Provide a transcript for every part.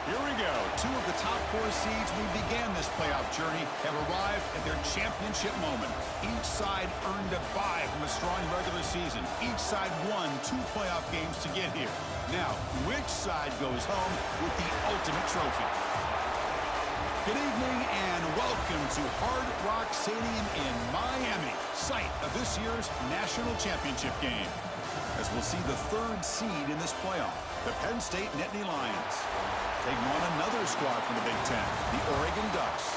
Here we go. Two of the top four seeds we began this playoff journey have arrived at their championship moment. Each side earned a bye from a strong regular season. Each side won 2 playoff games to get here. Now, which side goes home with the ultimate trophy? Good evening and welcome to Hard Rock Stadium in Miami, site of this year's national championship game. As we'll see the 3rd seed in this playoff, the Penn State Nittany Lions, taking on another squad from the Big Ten, the Oregon Ducks.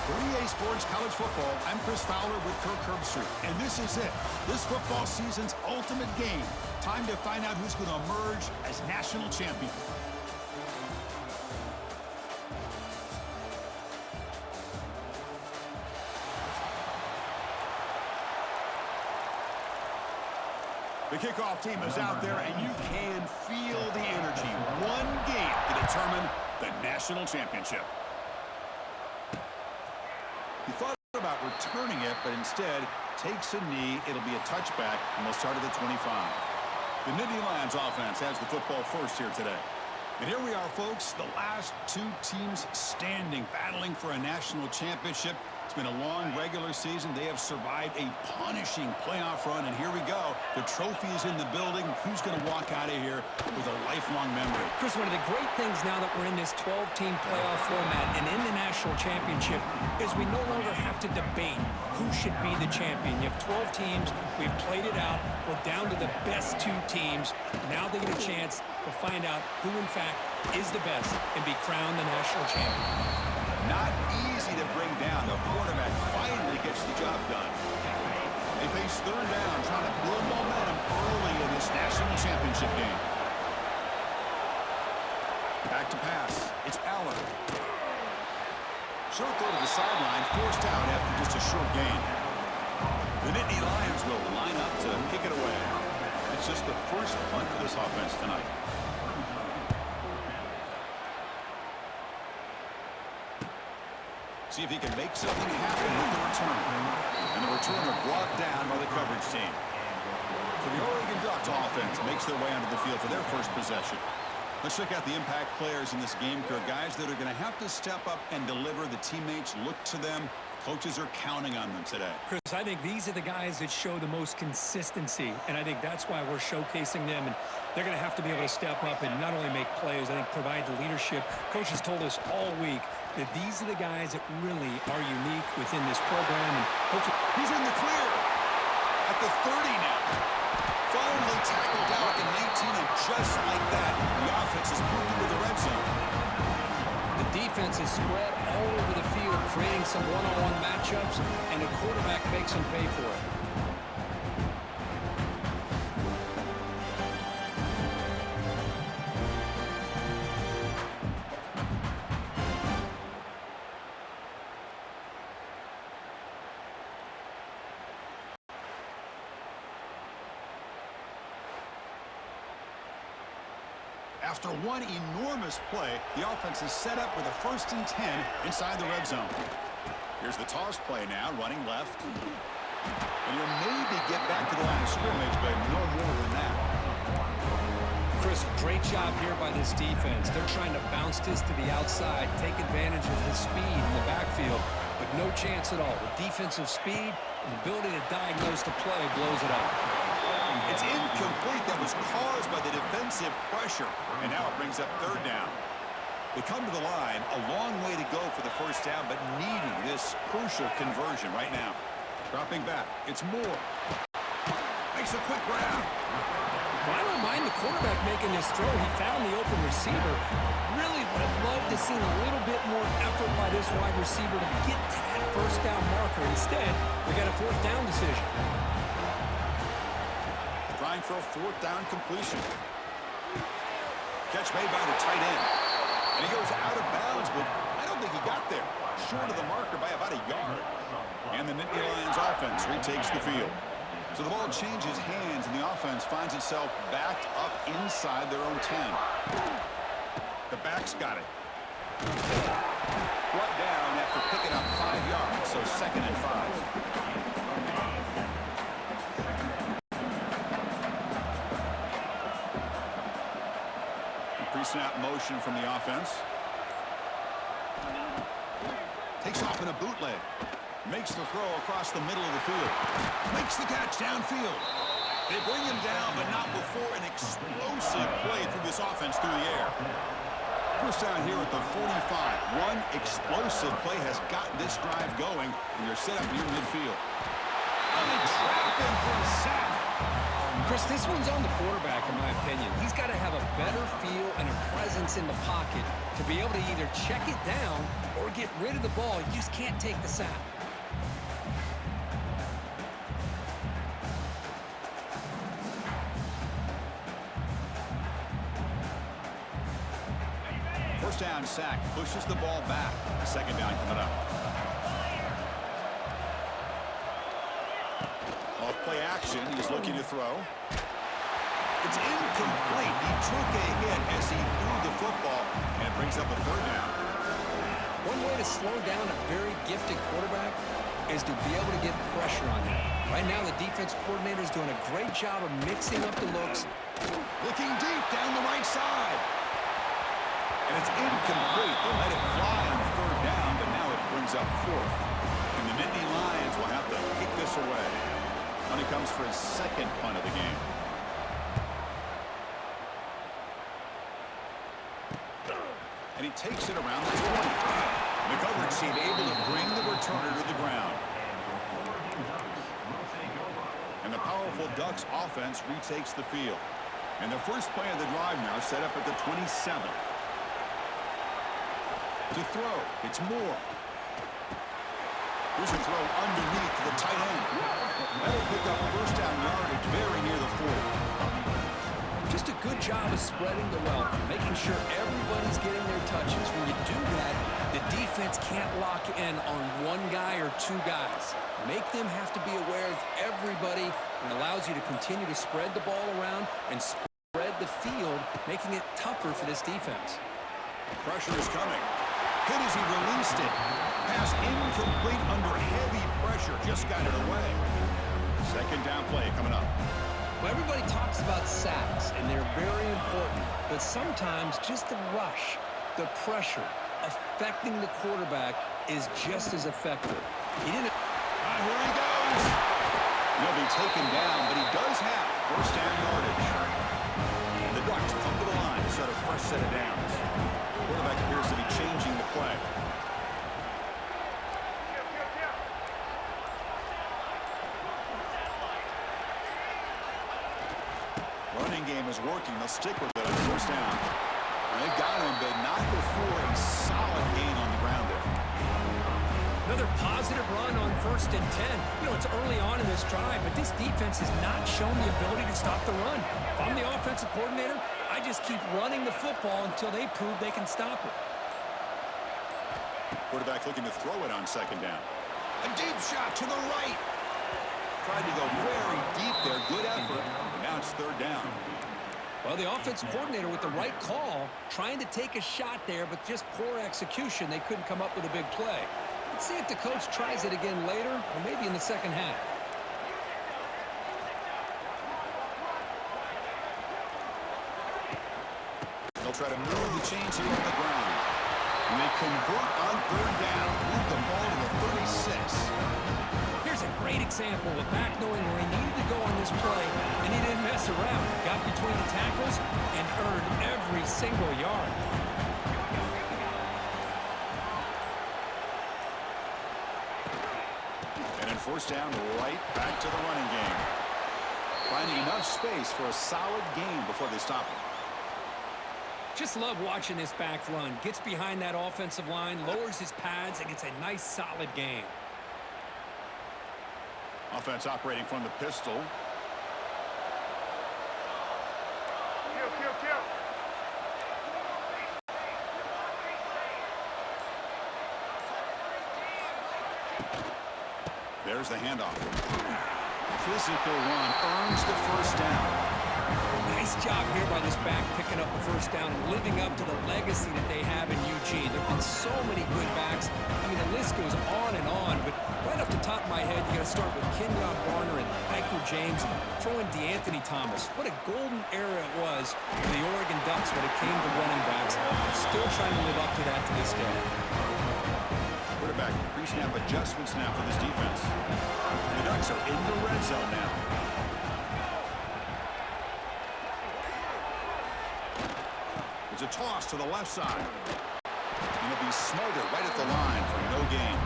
For EA Sports College Football, I'm Chris Fowler with Kirk Herbstreit, and this is it. This football season's ultimate game. Time to find out who's going to emerge as national champion. The kickoff team is out there, and you can feel the energy. One game to determine the national championship. He thought about returning it, but instead takes a knee. It'll be a touchback, and they'll start at the 25. The Nittany Lions offense has the football first here today. And here we are, folks, the last 2 teams standing, battling for a national championship. It's been a long regular season. They have survived a punishing playoff run, and here we go. The trophy is in the building. Who's going to walk out of here with a lifelong memory? Chris, one of the great things now that we're in this 12-team playoff format and in the national championship is we no longer have to debate who should be the champion. You have 12 teams. We've played it out. We're down to the best 2 teams. Now they get a chance to find out who, in fact, is the best and be crowned the national champion. Not easy to bring down. The quarterback finally gets the job done. They face 3rd down, trying to build momentum early in this national championship game. Back to pass. It's Allen. Short throw to the sideline, forced out after just a short gain. The Nittany Lions will line up to kick it away. It's just the first punt for this offense tonight. See if he can make something happen with the return. And the returner brought down by the coverage team. So the Oregon Ducks offense makes their way onto the field for their first possession. Let's check out the impact players in this game, Kirk. Guys that are going to have to step up and deliver. The teammates look to them. Coaches are counting on them today. Chris, I think these are the guys that show the most consistency, and I think that's why we're showcasing them. And they're going to have to be able to step up and not only make plays, I think provide the leadership. Coaches told us all week that these are the guys that really are unique within this program. And he's in the clear at the 30 now. Finally tackled out at the 19, and just like that, the offense is moving to the red zone. The defense is spread all over the field, creating some one-on-one matchups, and the quarterback makes them pay for it. After one enormous play, the offense is set up with a 1st and 10 inside the red zone. Here's the toss play now, running left. And he'll maybe get back to the line of scrimmage, but no more than that. Chris, great job here by this defense. They're trying to bounce this to the outside, take advantage of his speed in the backfield, but no chance at all. The defensive speed and ability to diagnose the play blows it up. It's incomplete. That was caused by the defensive pressure. And now it brings up 3rd down. They come to the line, a long way to go for the 1st down, but needing this crucial conversion right now. Dropping back. It's Moore. Makes a quick grab. Well, I don't mind the quarterback making this throw. He found the open receiver. Really would have loved to see a little bit more effort by this wide receiver to get to that 1st down marker. Instead, we got a 4th down decision. Trying for a 4th down completion. Catch made by the tight end. And he goes out of bounds, but I don't think he got there. Short of the marker by about a yard. And the Nittany Lions offense retakes the field. So the ball changes hands, and the offense finds itself backed up inside their own 10. The back's got it. Brought down after picking up 5 yards, so 2nd and 5. snap motion from the offense. Takes off in a bootleg. Makes the throw across the middle of the field. Makes the catch downfield. They bring him down, but not before an explosive play through this offense through the air. First down here at the 45. One explosive play has gotten this drive going, and they're set up near midfield. And they trap him for a sack. Chris, this one's on the quarterback, in my opinion. He's got to have a better feel and a presence in the pocket to be able to either check it down or get rid of the ball. You just can't take the sack. First down sack, pushes the ball back. Second down coming up. Off play action, he's looking to throw. It's incomplete. He took a hit as he threw the football, and it brings up a third down. One way to slow down a very gifted quarterback is to be able to get pressure on him. Right now, the defense coordinator is doing a great job of mixing up the looks. Looking deep down the right side. And it's incomplete. They let it fly on third down, but now it brings up fourth. And the Nittany Lions will have to kick this away. When he comes for his second punt of the game. And he takes it around the 20. The coverage team able to bring the returner to the ground. And the powerful Ducks offense retakes the field. And the first play of the drive now set up at the 27. To throw, it's Moore. Here's a throw underneath to the tight end. That'll pick up first down yardage very near the 40. Just a good job of spreading the wealth, making sure everybody's getting their touches. When you do that, the defense can't lock in on one guy or two guys. Make them have to be aware of everybody, and allows you to continue to spread the ball around and spread the field, making it tougher for this defense. Pressure is coming. Hit as he released it. Pass incomplete under heavy pressure. Just got it away. Second down play coming up. Well, everybody talks about sacks, and they're very important. But sometimes just the rush, the pressure, affecting the quarterback is just as effective. He didn't... Here he goes. He'll be taken down, but he does have first down yardage. And the Ducks come to the line to set a fresh set of downs. The quarterback appears to be changing the play. Running game is working. They'll stick with it on first down. And they've got him, but not before a solid gain on the ground there. Another positive run on 1st and 10. You know, it's early on in this drive, but this defense has not shown the ability to stop the run. If I'm the offensive coordinator, I just keep running the football until they prove they can stop it. Quarterback looking to throw it on second down. A deep shot to the right. Tried to go very deep there. Good effort. And now it's third down. Well, the offensive coordinator with the right call, trying to take a shot there, but just poor execution. They couldn't come up with a big play. Let's see if the coach tries it again later, or maybe in the second half. They'll try to move the chains here on the ground. And they convert on third down. Move the ball to the 36. Here's a great example of back knowing where he needed to go on this play, and he didn't mess around. Got between the tackles and earned every single yard. And in first down, right back to the running game. Finding enough space for a solid gain before they stop him. Just love watching this back run. Gets behind that offensive line, lowers his pads, and gets a nice solid gain. Offense operating from the pistol. There's the handoff. Physical run earns the first down. Nice job here by this back, picking up the first down and living up to the legacy that they have in Eugene. There have been so so many good backs. I mean, the list goes on and on, but right off the top of my head, you got to start with Kenyon Barner and Michael James and throw in DeAnthony Thomas. What a golden era it was for the Oregon Ducks when it came to running backs. Still trying to live up to that to this day. Quarterback pre-snap adjustments now for this defense. The Ducks are in the red zone now. It's a toss to the left side. And it'll be smothered right at the line for no gain.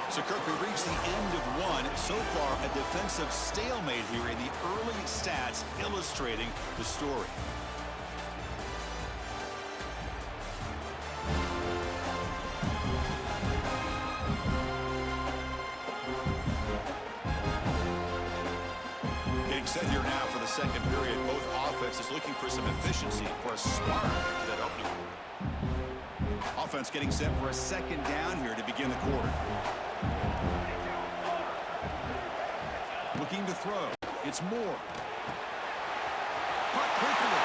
So, Kirk, we reached the end of one. So far, a defensive stalemate here in the early stats illustrating the story. Getting set here now for the second period. Both offenses looking for some efficiency, for a spark to that opening. Offense getting set for a second down here to begin the quarter. Looking to throw. It's Moore. Caught quickly.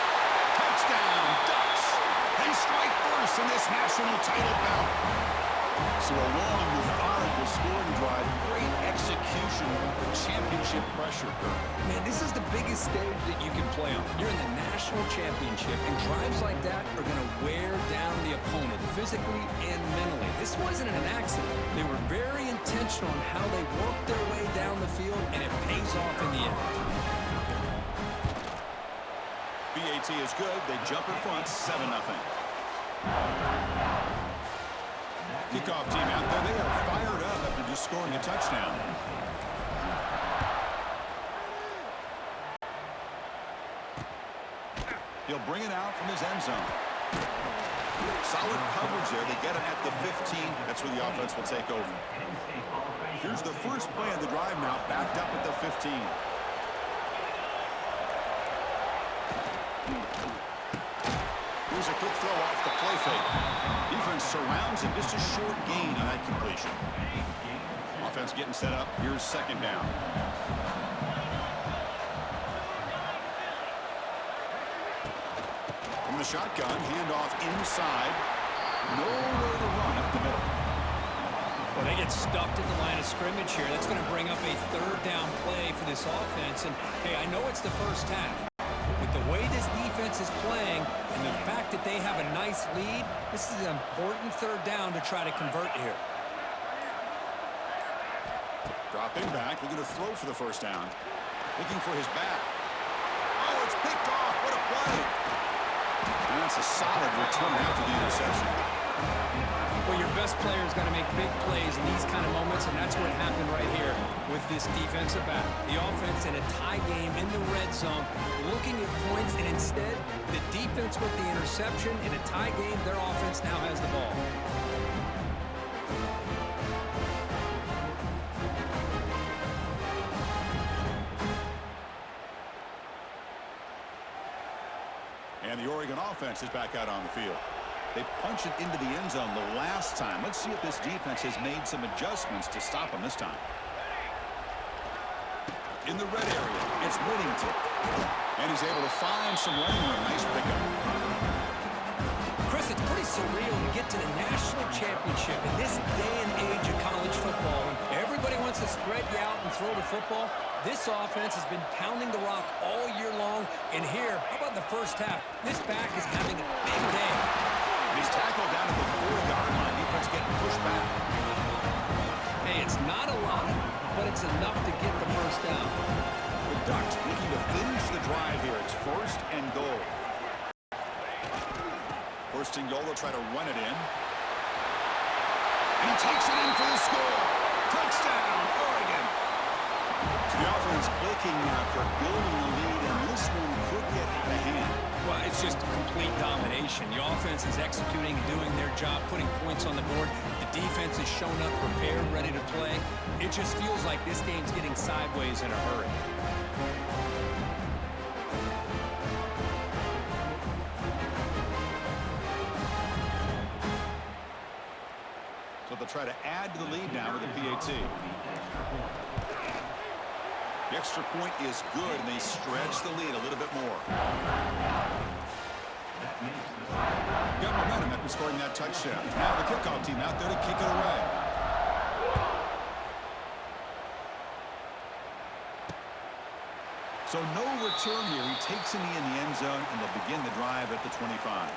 Touchdown, Ducks. They strike first in this national title bout. So a long, methodical scoring drive. Great execution. Championship pressure. Man, this is the biggest stage that you can play on. You're in the national championship, and drives like that are going to wear down the opponent physically and mentally. This wasn't an accident. They were very intentional in how they worked their way down the field, and it pays off in the end. BAT is good. They jump in front, 7-0. Kickoff team out there. They are fired up after just scoring a touchdown. He'll bring it out from his end zone. Solid coverage there. They get it at the 15. That's where the offense will take over. Here's the first play of the drive now, backed up at the 15. Here's a quick throw off the play fake. Defense surrounds him. Just a short gain on that completion. Offense getting set up. Here's second down. From the shotgun, handoff inside. Nowhere to run up the middle. Well, they get stuffed at the line of scrimmage here. That's going to bring up a third down play for this offense. And, hey, I know it's the first half. With the way this defense is playing and the fact that they have a nice lead, this is an important third down to try to convert here. Dropping back, looking to throw for the first down. Looking for his back. Oh, it's picked off. What a play. And that's a solid return after the interception. Well, your best player is going to make big plays in these kind of moments, and that's what happened right here with this defensive back. The offense in a tie game in the red zone, looking at points, and instead, the defense with the interception. In a tie game, their offense now has the ball. And the Oregon offense is back out on the field. They punch it into the end zone the last time. Let's see if this defense has made some adjustments to stop them this time. In the red area, it's Whittington. And he's able to find some running room. Nice pickup. Chris, it's pretty surreal to get to the national championship in this day and age of college football. When everybody wants to spread you out and throw the football, this offense has been pounding the rock all year long. And here, how about the first half? This back is having a big day. He's tackled down at the 4-yard line. Defense getting pushed back. Hey, it's not a lot, but it's enough to get the first down. The Ducks looking to finish the drive here. It's first and goal. First and goal, they'll try to run it in. And he takes it in for the score. Touchdown, Oregon. So the offense clicking now for building the lead, and this one could get out of hand. Well, it's just complete domination. The offense is executing and doing their job, putting points on the board. The defense is showing up prepared, ready to play. It just feels like this game's getting sideways in a hurry. So they'll try to add to the lead now with the PAT. The extra point is good, and they stretch the lead a little bit more. Got momentum after scoring that touchdown. Now the kickoff team out there to kick it away. So no return here. He takes it in the end zone, and they'll begin the drive at the 25.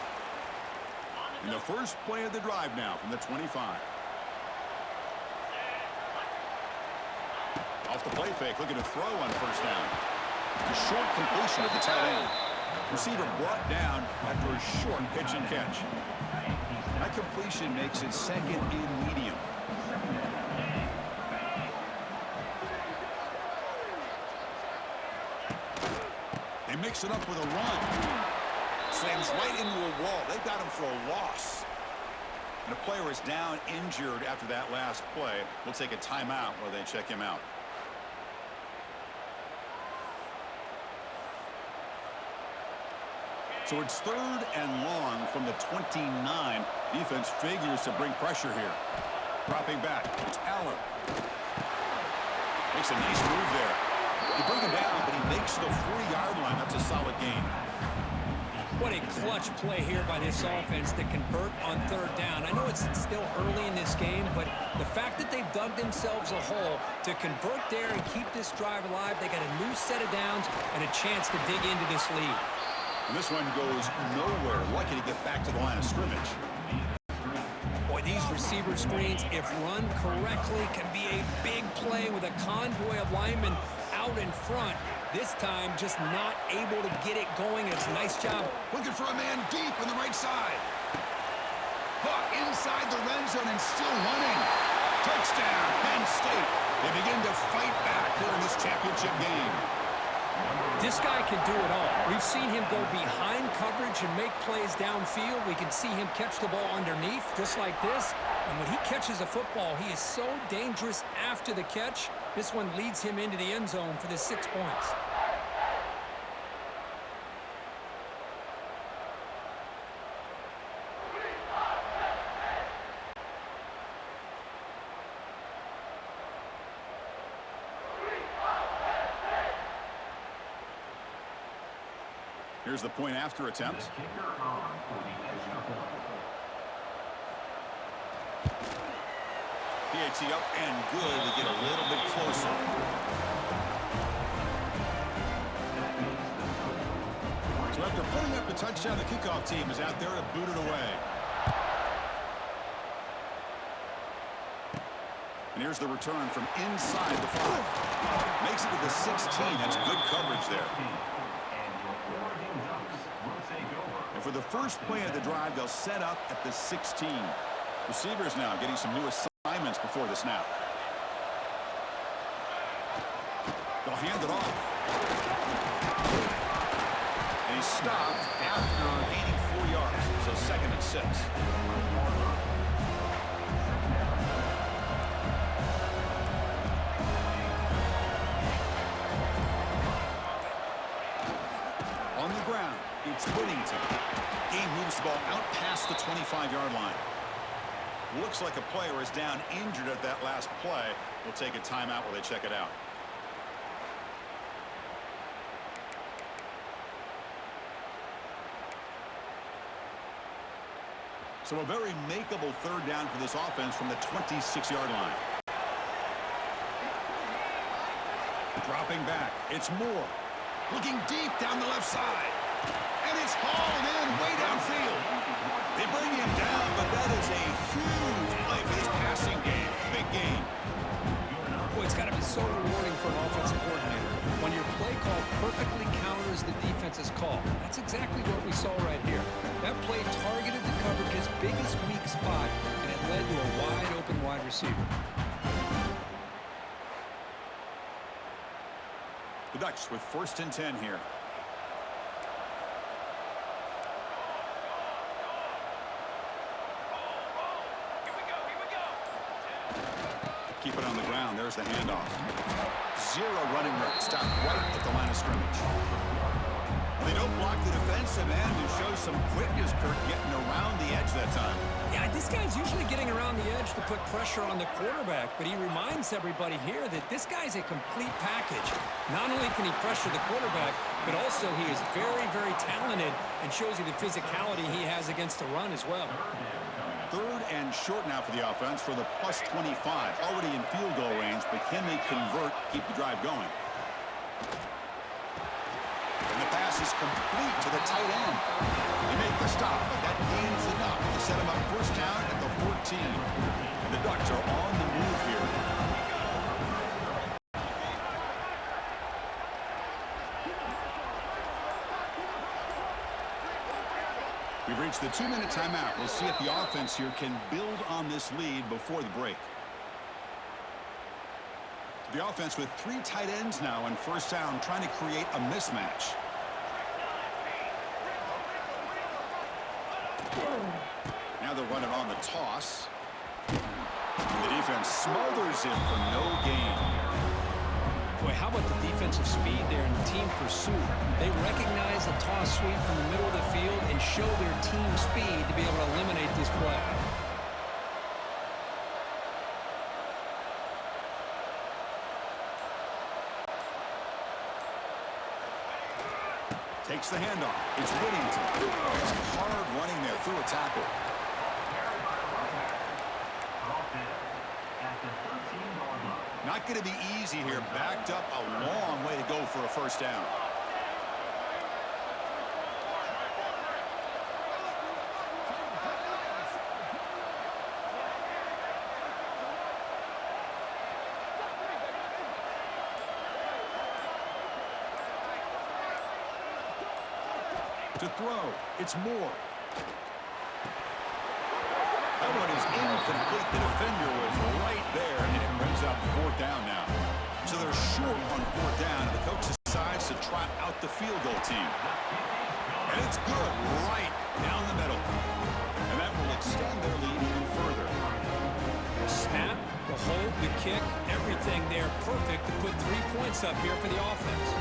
And the first play of the drive now from the 25. Off the play fake, looking to throw on first down. A short completion at the tight end. Receiver brought down after a short pitch and catch. That completion makes it second and medium. They mix it up with a run. Slams right into a wall. They've got him for a loss. And the player is down injured after that last play. We'll take a timeout while they check him out. So it's 3rd and long from the 29. Defense figures to bring pressure here. Dropping back. It's Allen. Makes a nice move there. You bring him down, but he makes the 40-yard line. That's a solid gain. What a clutch play here by this offense to convert on 3rd down. I know it's still early in this game, but the fact that they've dug themselves a hole to convert there and keep this drive alive, they got a new set of downs and a chance to dig into this lead. And this one goes nowhere. Lucky to get back to the line of scrimmage. Boy, these receiver screens, if run correctly, can be a big play with a convoy of linemen out in front. This time, just not able to get it going. It's a nice job. Looking for a man deep on the right side. Hook inside the red zone and still running. Touchdown, Penn State. They begin to fight back here in this championship game. This guy can do it all. We've seen him go behind coverage and make plays downfield. We can see him catch the ball underneath, just like this. And when he catches a football, he is so dangerous after the catch. This one leads him into the end zone for the 6 points. Here's the point after attempt. PAT up and good to get a little bit closer. So after putting up the touchdown, the kickoff team is out there to boot it away. And here's the return from inside the 5. Makes it to the 16. That's good coverage there. And for the first play of the drive, they'll set up at the 16. Receivers now getting some new assignments before the snap. They'll hand it off. And he's stopped after gaining 4 yards. So 2nd and 6. On the ground, it's Whittington. Game moves the ball out past the 25-yard line. Looks like a player is down injured at that last play. We'll take a timeout while they check it out. So a very makeable 3rd down for this offense from the 26-yard line. Dropping back, it's Moore. Looking deep down the left side. And it's hauled in way downfield. They bring him down, but that is a huge play for this passing game. Big game. Boy, it's got to be so rewarding for an offensive coordinator when your play call perfectly counters the defense's call. That's exactly what we saw right here. That play targeted the coverage's biggest weak spot, and it led to a wide-open wide receiver. The Ducks with 1st and 10 here. Keep it on the ground. There's the handoff. 0 running room. Stop right at the line of scrimmage. They don't block the defensive end and show some quickness, Kurt, getting around the edge that time. Yeah, this guy's usually getting around the edge to put pressure on the quarterback, but he reminds everybody here that this guy's a complete package. Not only can he pressure the quarterback, but also he is very, very talented and shows you the physicality he has against the run as well. 3rd and short now for the offense for the plus 25. Already in field goal range, but can they convert, keep the drive going? And the pass is complete to the tight end. They make the stop, but that gain is enough to set him up first down at the 14. And the Ducks are on the move here. We've reached the 2-minute timeout. We'll see if the offense here can build on this lead before the break. The offense with 3 tight ends now on first down, trying to create a mismatch. Now they're running on the toss. And the defense smothers him for no gain. Boy, how about the defensive speed there in team pursuit? They recognize the toss sweep from the middle of the field and show their team speed to be able to eliminate this play. Takes the handoff. It's Whittington. It's hard running there through a tackle. Not going to be easy here. Backed up a long way to go for a first down. To throw, it's Moore. That one is incomplete. The defender was right there, and it brings up 4th down now. So they're short on 4th down, and the coach decides to trot out the field goal team. And it's good, right down the middle. And that will extend their lead even further. Snap, the hold, the kick, everything there perfect to put 3 points up here for the offense.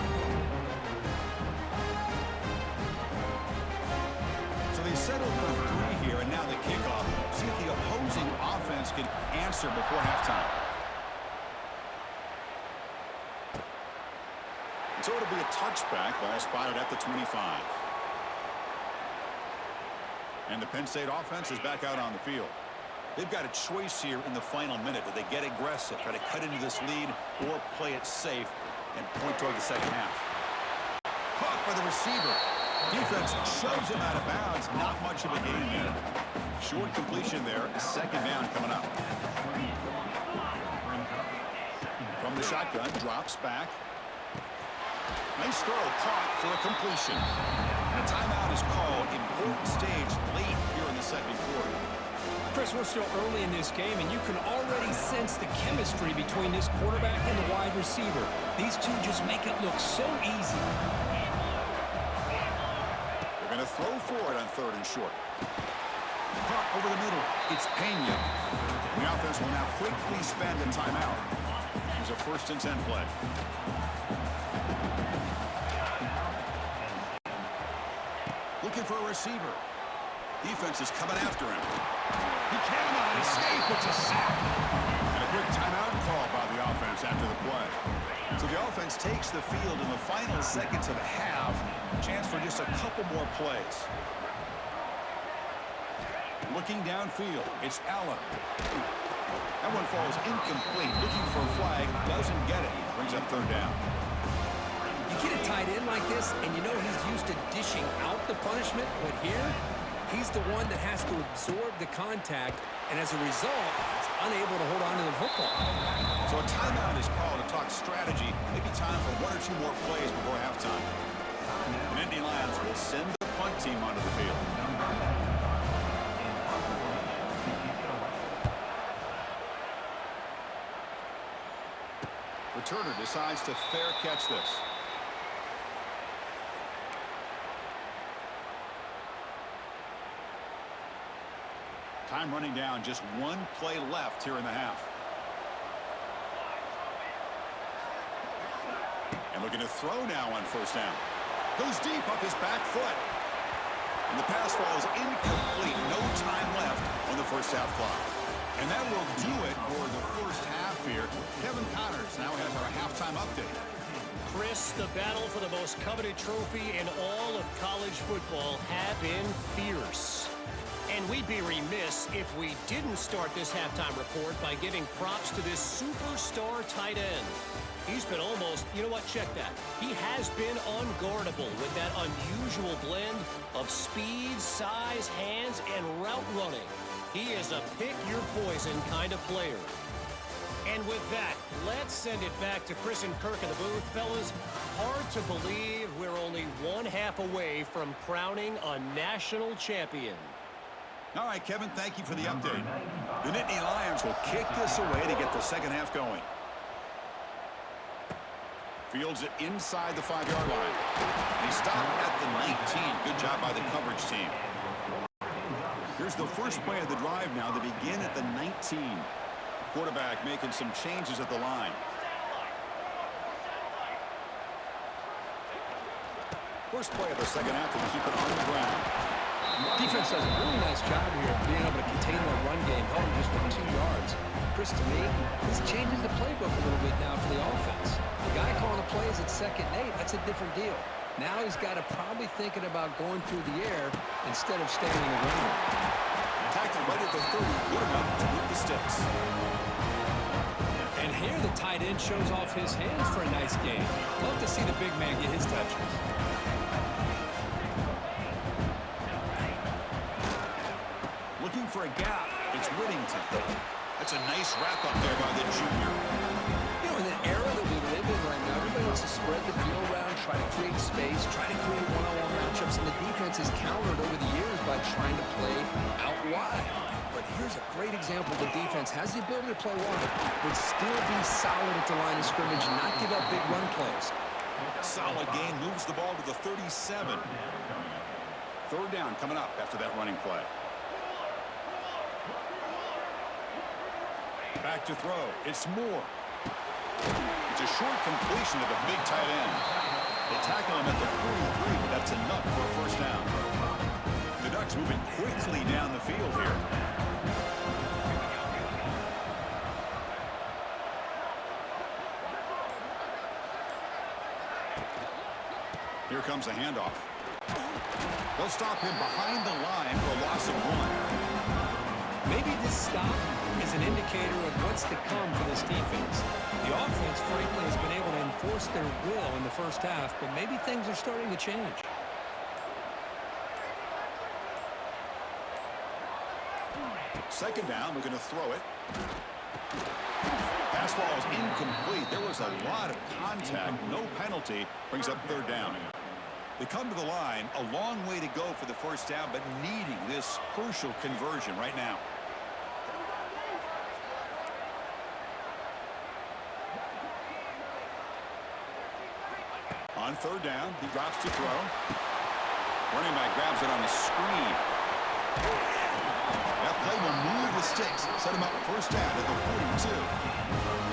They settle for 3 here, and now the kickoff. See if the opposing offense can answer before halftime. So it'll be a touchback. Ball spotted at the 25. And the Penn State offense is back out on the field. They've got a choice here in the final minute. Do they get aggressive, try to cut into this lead, or play it safe and point toward the second half? Caught by the receiver. Defense shoves him out of bounds. Not much of a gain there. Short completion there. 2nd down coming up. From the shotgun, drops back. Nice throw, caught for a completion. And a timeout is called. Important stage late here in the 2nd quarter. Chris, we're still early in this game, and you can already sense the chemistry between this quarterback and the wide receiver. These two just make it look so easy. Going to throw for it on 3rd and short. Caught over the middle. It's Pena. The offense will now quickly spend a timeout. Here's a 1st and 10 play. Looking for a receiver. Defense is coming after him. He cannot escape. It's a sack. And a quick timeout call by the offense after the play. So the offense takes the field in the final seconds of the half. Chance for just a couple more plays. Looking downfield, it's Allen. That one falls incomplete. Looking for a flag, doesn't get it. Brings up 3rd down. You get a tight end like this, and you know he's used to dishing out the punishment, but here, he's the one that has to absorb the contact, and as a result, he's unable to hold on to the football. So a timeout is called to talk strategy. Maybe time for 1 or 2 more plays before halftime. And Nittany Lions will send the punt team onto the field. Returner decides to fair catch this. Time running down, just 1 play left here in the half. And looking to throw now on 1st down. Goes deep off his back foot. And the pass falls incomplete. No time left on the first half clock. And that will do it for the first half here. Kevin Connors now has our halftime update. Chris, the battle for the most coveted trophy in all of college football has been fierce. And we'd be remiss if we didn't start this halftime report by giving props to this superstar tight end. He's been almost, you know what, check that. He has been unguardable with that unusual blend of speed, size, hands, and route running. He is a pick-your-poison kind of player. And with that, let's send it back to Chris and Kirk in the booth. Fellas, hard to believe we're only one half away from crowning a national champion. All right, Kevin, thank you for the update. The Nittany Lions will kick this away to get the second half going. Fields it inside the 5-yard line. He stopped at the 19. Good job by the coverage team. Here's the first play of the drive now. They begin at the 19. Quarterback making some changes at the line. First play of the second half to keep it on the ground. Defense does a really nice job here of being able to contain that run game, held just for 2 yards. Chris, to me, this changes the playbook a little bit now for the offense. The guy calling the plays at 2nd and 8, that's a different deal. Now he's got to probably thinking about going through the air instead of standing around. Tackled right at the 30, good enough to move the sticks. And here the tight end shows off his hands for a nice game. Love to see the big man get his touches. Looking for a gap. It's Whittington. That's a nice wrap up there by the junior. You know, in the era that we live in right now, everybody wants to spread the field around, try to create space, try to create one-on-one matchups, and the defense is countered over the years by trying to play out wide. But here's a great example. The defense has the ability to play wide, but still be solid at the line of scrimmage and not give up big run plays. Solid gain, moves the ball to the 37. Third down coming up after that running play. Back to throw. It's Moore. It's a short completion to the big tight end. They tackle him at the 43, but that's enough for a first down. The Ducks moving quickly down the field here. Here comes a handoff. They'll stop him behind the line for a loss of 1. Maybe this stop is an indicator of what's to come for this defense. The offense, frankly, has been able to enforce their will in the first half, but maybe things are starting to change. Second down, we're going to throw it. Pass ball is incomplete. There was a lot of contact. No penalty. Brings up third down. They come to the line. A long way to go for the first down, but needing this crucial conversion right now. On third down, he drops to throw. Running back grabs it on the screen. That play will move the sticks. Set him up first down at the 42.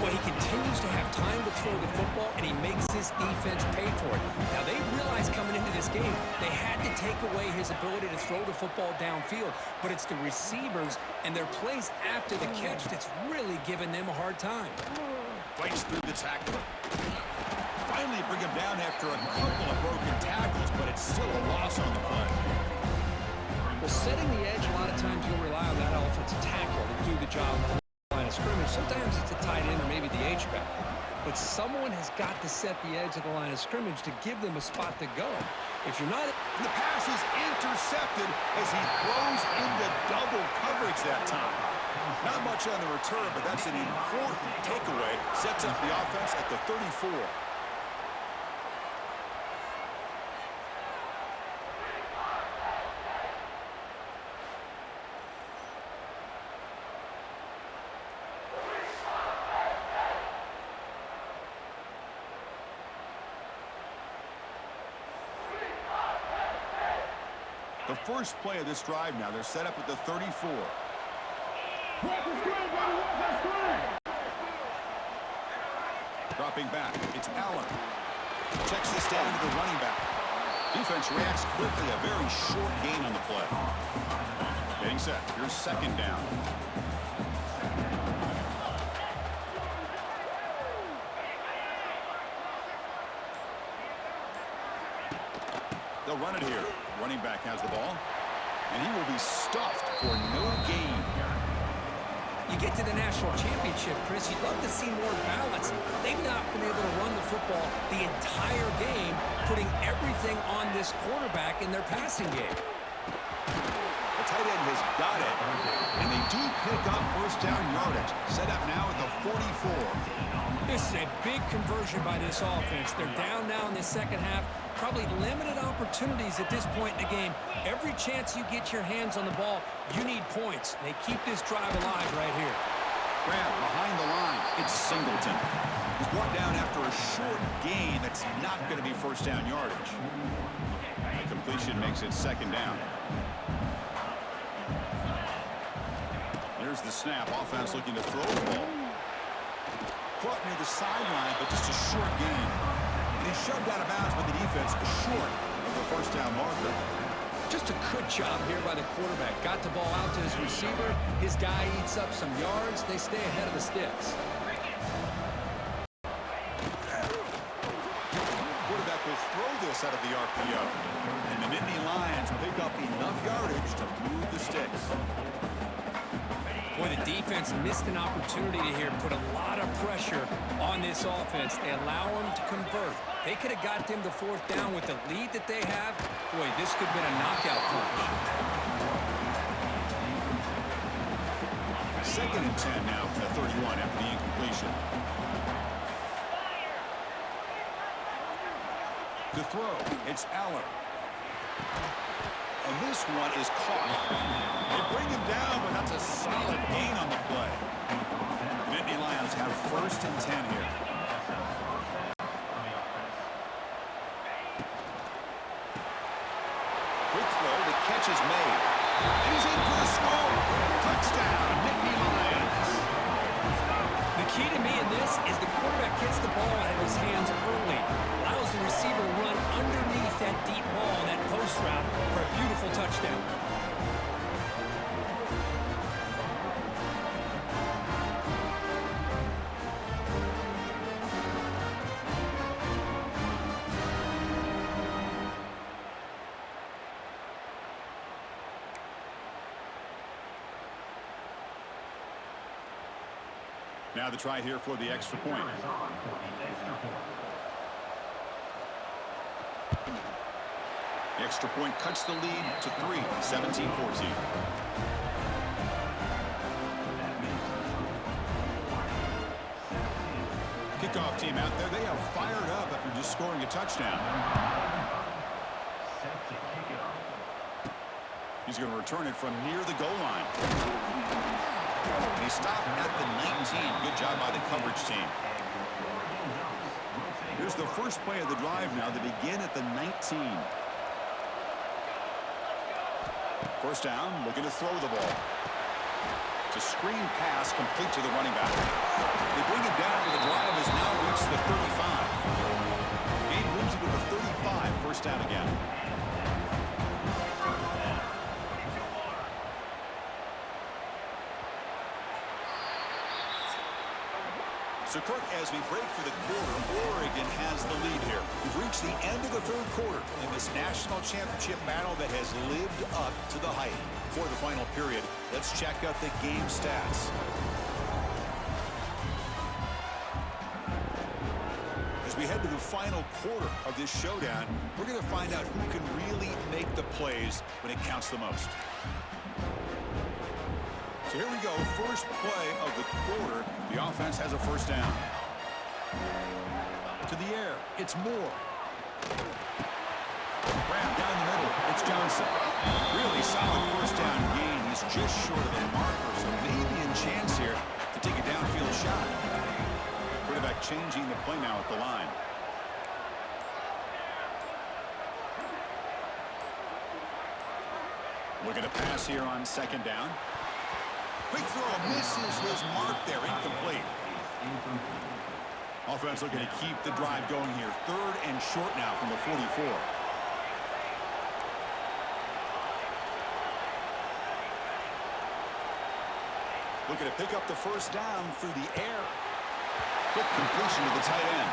Well, he continues to have time to throw the football, and he makes his defense pay for it. Now, they realized coming into this game, they had to take away his ability to throw the football downfield, but it's the receivers and their plays after the catch that's really giving them a hard time. Fights through the tackler. Finally bring him down after a couple of broken tackles, but it's still a loss on the play. Well, setting the edge, a lot of times you'll rely on that offensive tackle to do the job at the line of scrimmage. Sometimes it's a tight end or maybe the H-back. But someone has got to set the edge of the line of scrimmage to give them a spot to go. If you're not... The pass is intercepted as he throws into double coverage that time. Not much on the return, but that's an important takeaway. Sets up the offense at the 34. The first play of this drive now, they're set up at the 34. Dropping back, it's Allen. Checks this down to the running back. Defense reacts quickly, a very short gain on the play. Getting set. Here's second down. They'll run it here. Running back has the ball. And he will be stuffed for no gain. You get to the national championship, Chris, you'd love to see more balance. They've not been able to run the football the entire game, putting everything on this quarterback in their passing game. The tight end has got it. And they do pick up first down yardage. Set up now at the 44. This is a big conversion by this offense. They're down now in the second half. Probably limited opportunities at this point in the game. Every chance you get your hands on the ball, you need points. They keep this drive alive right here. Grab behind the line. It's Singleton. He's brought down after a short gain that's not going to be first down yardage. The completion makes it second down. There's the snap. Offense looking to throw the ball. Caught near the sideline, but just a short gain. And he's shoved out of bounds by the defense short of the first down marker. Just a good job here by the quarterback. Got the ball out to his receiver. His guy eats up some yards. They stay ahead of the sticks. Quarterback will throw this out of the RPO. And the Nittany Lions pick up enough yardage to move the sticks. Boy, the defense missed an opportunity to here put a lot of pressure on this offense. They allow them to convert. They could have got them to fourth down with the lead that they have. Boy, this could have been a knockout punch. Second and 10 now from the 31 after the incompletion. To throw, it's Allen. And this one is caught. They bring him down, but that's a solid gain on the play. Nittany Lions have first and 10 here. Quick throw, the catch is made. And he's in for the score. Touchdown, Nittany Lions. The key to me in this is the quarterback gets the ball out of his hands early. Allows the receiver to run underneath that deep ball, that post route, for a beautiful touchdown. Now the try here for the extra point. The extra point cuts the lead to 3, 17-14. Kickoff team out there. They are fired up after just scoring a touchdown. He's going to return it from near the goal line. He stopped at the 19. Good job by the coverage team. Here's the first play of the drive now. They begin at the 19. First down, looking to throw the ball. It's a screen pass complete to the running back. They bring it down, but the drive has now reached the 35. Gain moves it to the 35. First down again. So, Kirk, as we break for the quarter, Oregon has the lead here. We've reached the end of the third quarter in this national championship battle that has lived up to the hype. For the final period, let's check out the game stats. As we head to the final quarter of this showdown, we're going to find out who can really make the plays when it counts the most. So here we go, first play of the quarter. The offense has a first down. To the air, it's Moore. Grab down the middle, it's Johnson. Really solid first down gain. He's just short of the marker, so maybe a chance here to take a downfield shot. Quarterback changing the play now at the line. Looking to pass here on second down. Quick throw, misses his mark there, incomplete. Offense looking to keep the drive going here. Third and short now from the 44. Looking to pick up the first down through the air. Quick completion to the tight end.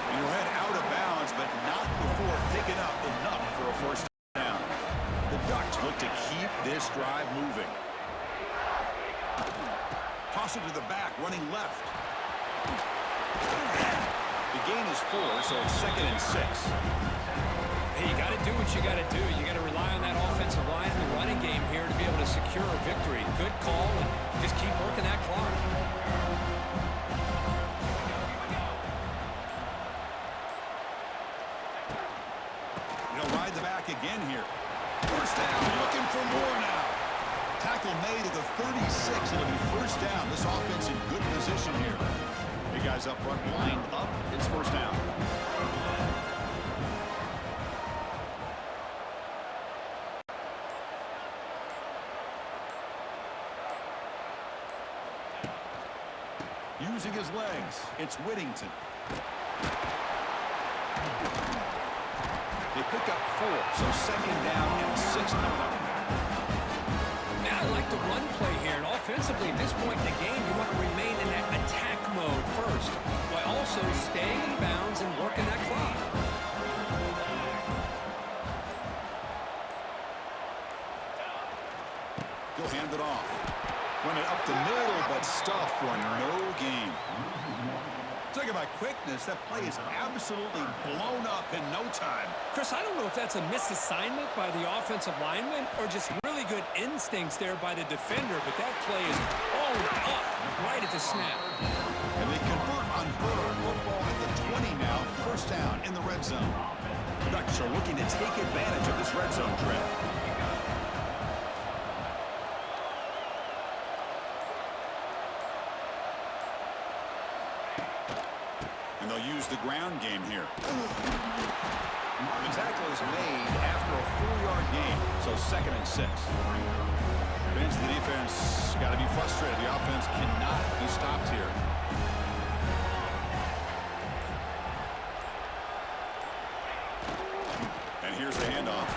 And he'll head out of bounds, but not before picking up enough for a first down. The Ducks look to keep this drive moving. Toss it to the back, running left. The gain is 4, so it's 2nd and 6. Hey, you got to do what you got to do. You got to rely on that offensive line and the running game here to be able to secure a victory. Good call, and just keep working that clock. He'll ride the back again here. First down, looking for more now. Tackle made at the 36. It'll be first down. This offense in good position here. Big guys up front, lined up. It's first down. Using his legs, it's Whittington. They pick up 4, so 2nd down and 6 coming up. Now, I like the run play here, and offensively at this point in the game, you want to remain in that attack mode first, while also staying in bounds and working that clock. He'll hand it off. Run it up the middle, but stuffed for no gain. Talking about quickness, that play is absolutely blown up in no time. Chris, I don't know if that's a misassignment by the offensive lineman or just really good instincts there by the defender, but that play is blown up right at the snap. And they convert on third. Football at the 20 now. First down in the red zone. The Ducks are looking to take advantage of this red zone trip. And they'll use the ground game here. The tackle is made after a 4-yard gain, so 2nd and 6. Fans of the defense got to be frustrated. The offense cannot be stopped here. And here's the handoff.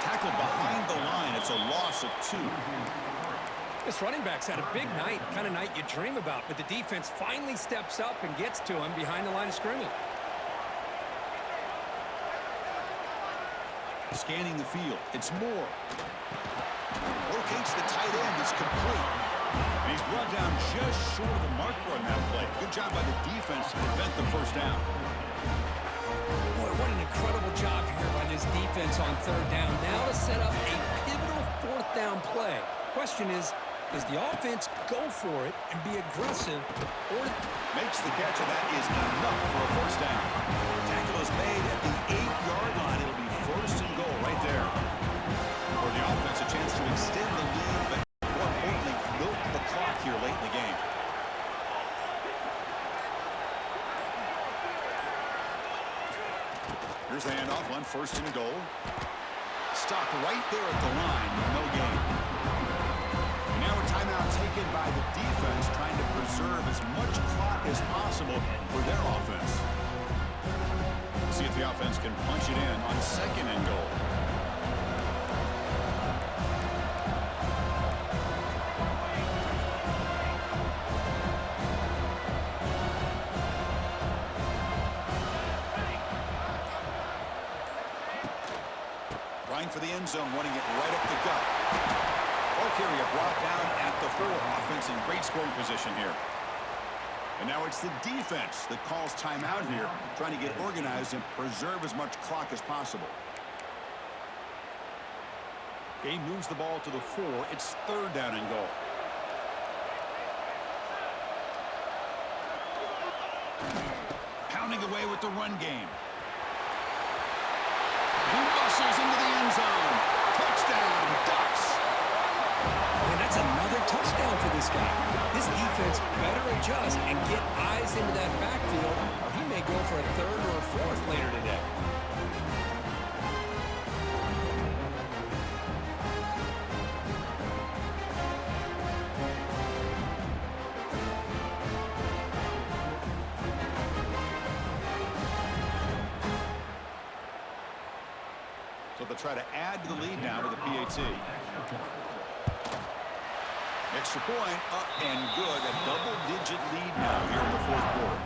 Tackled behind the line. It's a loss of 2. This running back's had a big night, kind of night you dream about, but the defense finally steps up and gets to him behind the line of scrimmage. Scanning the field. It's Moore. Locates the tight end. It's complete. And he's brought down just short of the marker on that play. Good job by the defense to prevent the first down. Boy, what an incredible job here by this defense on 3rd down. Now to set up a pivotal 4th down play. Question is, does the offense go for it and be aggressive, or makes the catch, and that is enough for a first down. Tackle is made at the 8-yard line. It'll be 1st and goal right there. For the offense, a chance to extend the lead, but more importantly, milk the clock here late in the game. Here's the handoff on 1st and goal. Stopped right there at the line with no gain. Now a timeout taken by the defense, trying to preserve as much clock as possible for their offense. See if the offense can punch it in on 2nd and goal. Trying for the end zone, running it right up the gut. Ball carrier brought down at the 4. Offense in great scoring position here. And now it's the defense that calls timeout here, trying to get organized and preserve as much clock as possible. Game moves the ball to the 4. It's 3rd down and goal. Pounding away with the run game. He muscles into the end zone. Touchdown, Ducks. And that's another touchdown for this guy. This defense better adjust and get eyes into that backfield, or he may go for a 3rd or a 4th later today. So they'll try to add to the lead now with the PAT. Extra point, up and good. A double-digit lead now here in the fourth quarter.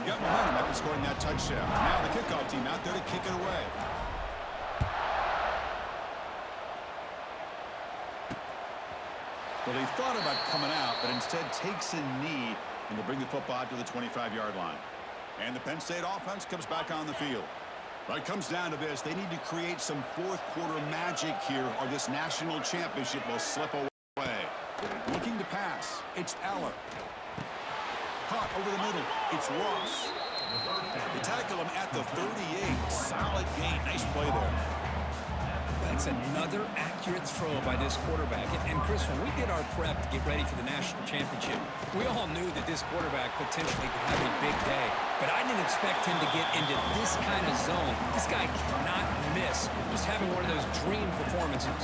Got momentum after scoring that touchdown. Now the kickoff team out there to kick it away. Well, he thought about coming out, but instead takes a knee and will bring the football out to the 25-yard line. And the Penn State offense comes back on the field. But it comes down to this. They need to create some fourth-quarter magic here, or this national championship will slip away. Looking to pass. It's Eller. Caught over the middle. It's Ross. They tackle him at the 38. Solid gain. Nice play there. That's another accurate throw by this quarterback. And Chris, when we did our prep to get ready for the national championship, we all knew that this quarterback potentially could have a big day. But I didn't expect him to get into this kind of zone. This guy cannot miss. Just having one of those dream performances.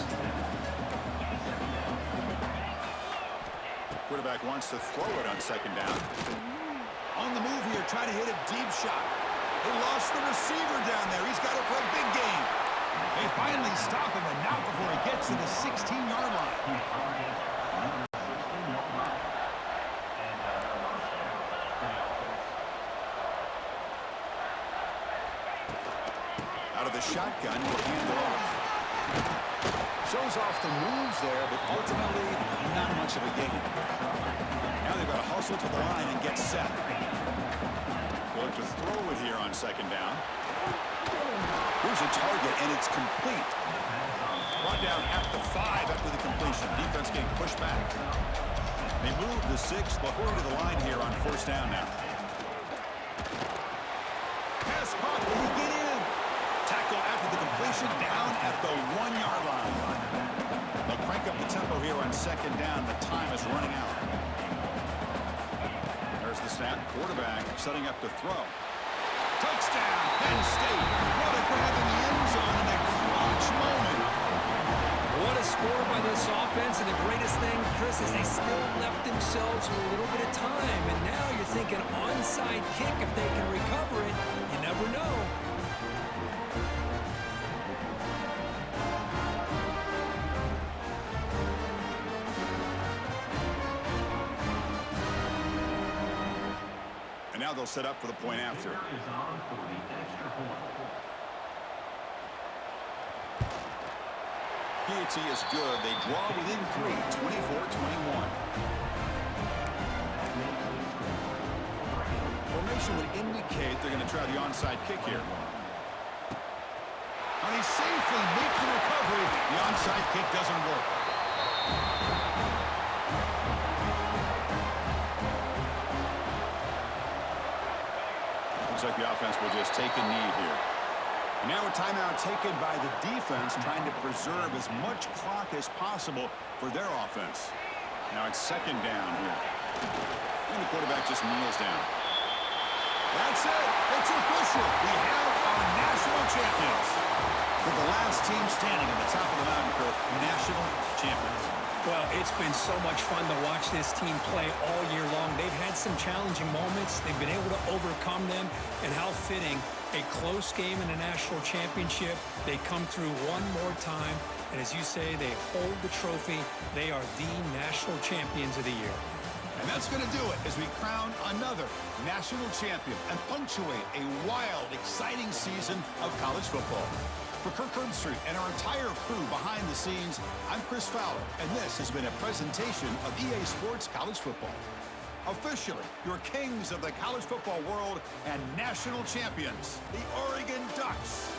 Quarterback wants to throw it on second down. On the move here, trying to hit a deep shot. They lost the receiver down there. He's got it for a big gain. They finally stop him, and not before he gets to the 16-yard line. Out of the shotgun, will hand it off. Shows off the moves there, but ultimately not much of a gain. Now they've got to hustle to the line and get set. They'll look to throw it here on second down. Here's a target, and it's complete. Brought down at the 5 after the completion. Defense getting pushed back. They move the 6. They'll hurry to the line here on first down now. Pass caught. Will he get in? Tackle after the completion, down at the 1-yard line. They'll crank up the tempo here on second down. The time is running out. There's the snap. Quarterback setting up to throw. Touchdown, Penn State. What a grab in the end zone in a clutch moment. What a score by this offense, and the greatest thing, Chris, is they still left themselves with a little bit of time. And now you're thinking onside kick, if they can recover it, you never know. And now they'll set up for the point after. PAT is good. They draw within 3, 24-21. Formation would indicate they're going to try the onside kick here. And they safely make the recovery. The onside kick doesn't work. Looks like the offense will just take a knee here. And now a timeout taken by the defense, trying to preserve as much clock as possible for their offense. Now it's second down here. And the quarterback just kneels down. That's it. It's official. We have our national champions. With the last team standing at the top of the mountain for national champions. Well, it's been so much fun to watch this team play all year long. They've had some challenging moments. They've been able to overcome them. And how fitting, a close game in a national championship. They come through one more time. And as you say, they hold the trophy. They are the national champions of the year. And that's going to do it as we crown another national champion and punctuate a wild, exciting season of college football. For Kirk Herbstreit and our entire crew behind the scenes, I'm Chris Fowler, and this has been a presentation of EA Sports College Football. Officially, your kings of the college football world and national champions, the Oregon Ducks.